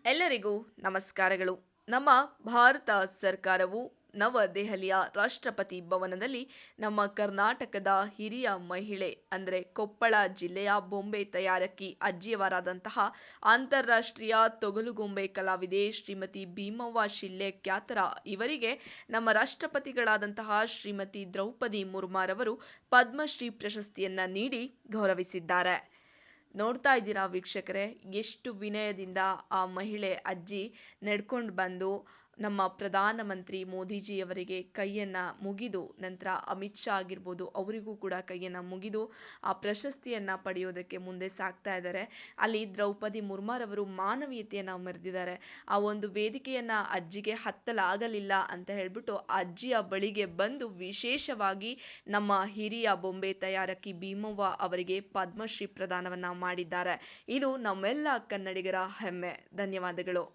ಎಲ್ಲರಿಗೂ ನಮಸ್ಕಾರಗಳು. ನಮ್ಮ ಭಾರತ ಸರ್ಕಾರವು ನವದೆಹಲಿಯ ರಾಷ್ಟ್ರಪತಿ ಭವನದಲ್ಲಿ ನಮ್ಮ ಕರ್ನಾಟಕದ ಹಿರಿಯ ಮಹಿಳೆ ಅಂದರೆ ಕೊಪ್ಪಳ ಜಿಲ್ಲೆಯ ಬೊಂಬೆ ತಯಾರಕಿ ಅಜ್ಜಿಯವರಾದಂತಹ ಅಂತಾರಾಷ್ಟ್ರೀಯ ತೊಗಲುಗೊಂಬೆ ಕಲಾವಿದೆ ಶ್ರೀಮತಿ ಭೀಮವ್ವ ಶಿಲ್ಲೆ ಕ್ಯಾತರ ಇವರಿಗೆ ನಮ್ಮ ರಾಷ್ಟ್ರಪತಿಗಳಾದಂತಹ ಶ್ರೀಮತಿ ದ್ರೌಪದಿ ಮುರ್ಮುರವರು ಪದ್ಮಶ್ರೀ ಪ್ರಶಸ್ತಿಯನ್ನ ನೀಡಿ ಗೌರವಿಸಿದ್ದಾರೆ. ನೋಡ್ತಾ ಇದ್ದೀರಾ ವೀಕ್ಷಕರೇ, ಎಷ್ಟು ವಿನಯದಿಂದ ಆ ಮಹಿಳೆ ಅಜ್ಜಿ ನಡ್ಕೊಂಡು ಬಂದು ನಮ್ಮ ಪ್ರಧಾನಮಂತ್ರಿ ಮೋದಿಜಿಯವರಿಗೆ ಕೈಯನ್ನು ಮುಗಿದು, ನಂತರ ಅಮಿತ್ ಶಾ ಆಗಿರ್ಬೋದು ಅವರಿಗೂ ಕೂಡ ಕೈಯನ್ನು ಮುಗಿದು ಆ ಪ್ರಶಸ್ತಿಯನ್ನು ಪಡೆಯೋದಕ್ಕೆ ಮುಂದೆ ಸಾಗ್ತಾ ಇದ್ದಾರೆ. ಅಲ್ಲಿ ದ್ರೌಪದಿ ಮುರ್ಮುರವರು ಮಾನವೀಯತೆಯನ್ನು ಮೆರೆದಿದ್ದಾರೆ. ಆ ಒಂದು ವೇದಿಕೆಯನ್ನು ಅಜ್ಜಿಗೆ ಹತ್ತಲಾಗಲಿಲ್ಲ ಅಂತ ಹೇಳ್ಬಿಟ್ಟು ಅಜ್ಜಿಯ ಬಳಿಗೆ ಬಂದು ವಿಶೇಷವಾಗಿ ನಮ್ಮ ಹಿರಿಯ ಬೊಂಬೆ ತಯಾರಕಿ ಭೀಮವ್ವ ಅವರಿಗೆ ಪದ್ಮಶ್ರೀ ಪ್ರದಾನವನ್ನ ಮಾಡಿದ್ದಾರೆ. ಇದು ನಮ್ಮೆಲ್ಲ ಕನ್ನಡಿಗರ ಹೆಮ್ಮೆ. ಧನ್ಯವಾದಗಳು.